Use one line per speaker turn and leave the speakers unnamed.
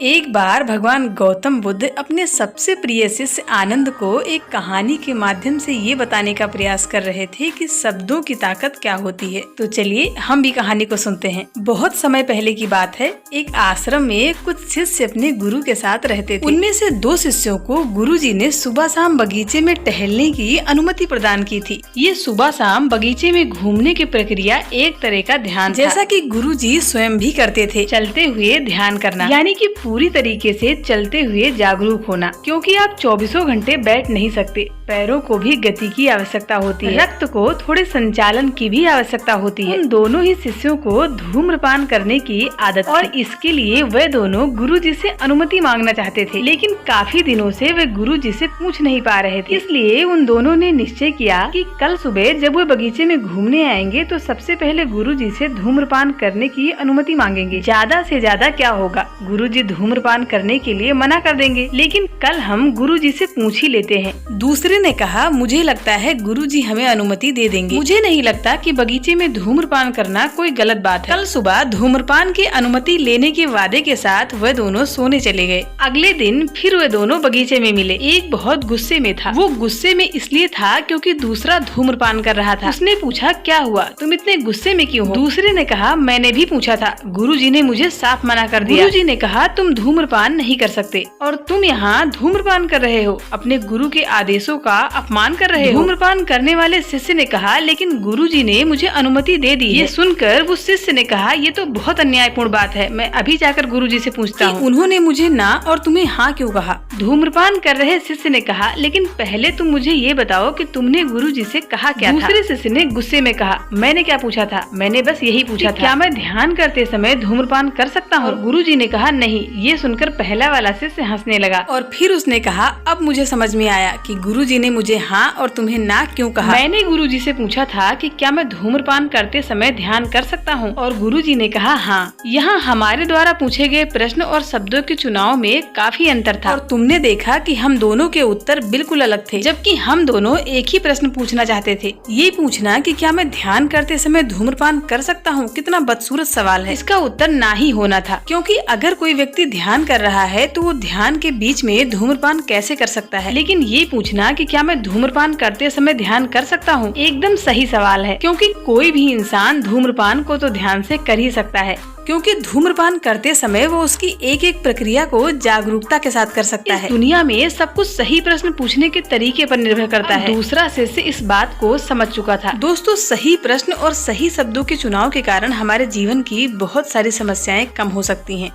एक बार भगवान गौतम बुद्ध अपने सबसे प्रिय शिष्य आनंद को एक कहानी के माध्यम से ये बताने का प्रयास कर रहे थे कि शब्दों की ताकत क्या होती है। तो चलिए हम भी कहानी को सुनते हैं। बहुत समय पहले की बात है। एक आश्रम में कुछ शिष्य अपने गुरु के साथ रहते थे। उनमें से 2 शिष्यों को गुरुजी ने सुबह शाम बगीचे में टहलने की अनुमति प्रदान की थी। ये सुबह शाम बगीचे में घूमने की प्रक्रिया एक तरह का ध्यान था, जैसा कि गुरुजी स्वयं भी करते थे। चलते हुए ध्यान करना, यानी कि पूरी तरीके से चलते हुए जागरूक होना, क्योंकि आप 24 घंटे बैठ नहीं सकते। पैरों को भी गति की आवश्यकता होती है, रक्त को थोड़े संचालन की भी आवश्यकता होती है। उन दोनों ही शिष्यों को धूम्रपान करने की आदत थी और इसके लिए वे दोनों गुरुजी से अनुमति मांगना चाहते थे, लेकिन काफी दिनों से वे गुरुजी से पूछ नहीं पा रहे थे। इसलिए उन दोनों ने निश्चय किया कि कल सुबह जब वे बगीचे में घूमने आएंगे तो सबसे पहले गुरुजी से धूम्रपान करने की अनुमति मांगेंगे। ज्यादा से ज्यादा क्या होगा, गुरुजी धूम्रपान करने के लिए मना कर देंगे, लेकिन कल हम गुरुजी से पूछ ही लेते हैं। दूसरे ने कहा, मुझे लगता है गुरुजी हमें अनुमति दे देंगे। मुझे नहीं लगता कि बगीचे में धूम्रपान करना कोई गलत बात है। कल सुबह धूम्रपान की अनुमति लेने के वादे के साथ वह दोनों सोने चले गए। अगले दिन फिर वे दोनों बगीचे में मिले। एक बहुत गुस्से में था। वो गुस्से में इसलिए था क्योंकि दूसरा धूम्रपान कर रहा था। उसने पूछा, क्या हुआ, तुम इतने गुस्से में क्यों हो? दूसरे ने कहा, मैंने भी पूछा था, गुरुजी ने मुझे साफ मना कर दिया। गुरुजी ने कहा, तुम धूम्रपान नहीं कर सकते और तुम यहाँ धूम्रपान कर रहे हो, अपने गुरु के आदेशों का अपमान कर रहे हो। धूम्रपान करने वाले शिष्य ने कहा, लेकिन गुरुजी ने मुझे अनुमति दे दी। ये सुनकर वो शिष्य ने कहा, ये तो बहुत अन्यायपूर्ण बात है, मैं अभी जाकर गुरुजी से पूछता हूँ उन्होंने मुझे ना और तुम्हें हाँ क्यों कहा। धूम्रपान कर रहे शिष्य ने कहा, लेकिन पहले तुम मुझे ये बताओ कि तुमने गुरुजी से कहा क्या था। दूसरे शिष्य ने गुस्से में कहा, मैंने क्या पूछा था, मैंने बस यही पूछा था क्या मैं ध्यान करते समय धूम्रपान कर सकता हूँ। गुरुजी ने कहा, नहीं। ये सुनकर पहला वाला शिष्य हंसने लगा और फिर उसने कहा, अब मुझे समझ में आया कि गुरुजी ने मुझे हाँ और तुम्हें ना क्यों कहा। मैंने गुरुजी से पूछा था कि क्या मैं धूम्रपान करते समय ध्यान कर सकता हूँ और गुरुजी ने कहा हाँ। यहाँ हमारे द्वारा पूछे गए प्रश्न और शब्दों के चुनाव में काफी अंतर था और तुमने देखा कि हम दोनों के उत्तर बिल्कुल अलग थे, जबकि हम दोनों एक ही प्रश्न पूछना चाहते थे। ये पूछना कि क्या मैं ध्यान करते समय धूम्रपान कर सकता हूँ कितना बदसूरत सवाल है। इसका उत्तर ना ही होना था, क्योंकि अगर कोई व्यक्ति ध्यान कर रहा है तो वो ध्यान के बीच में धूम्रपान कैसे कर सकता है। लेकिन ये पूछना कि क्या मैं धूम्रपान करते समय ध्यान कर सकता हूँ एकदम सही सवाल है, क्योंकि कोई भी इंसान धूम्रपान को तो ध्यान से कर ही सकता है, क्योंकि धूम्रपान करते समय वो उसकी एक एक प्रक्रिया को जागरूकता के साथ कर सकता है। दुनिया में सब कुछ सही प्रश्न पूछने के तरीके पर निर्भर करता है। दूसरा शिष्य इस बात को समझ चुका था। दोस्तों, सही प्रश्न और सही शब्दों के चुनाव के कारण हमारे जीवन की बहुत सारी समस्याएं कम हो सकती हैं।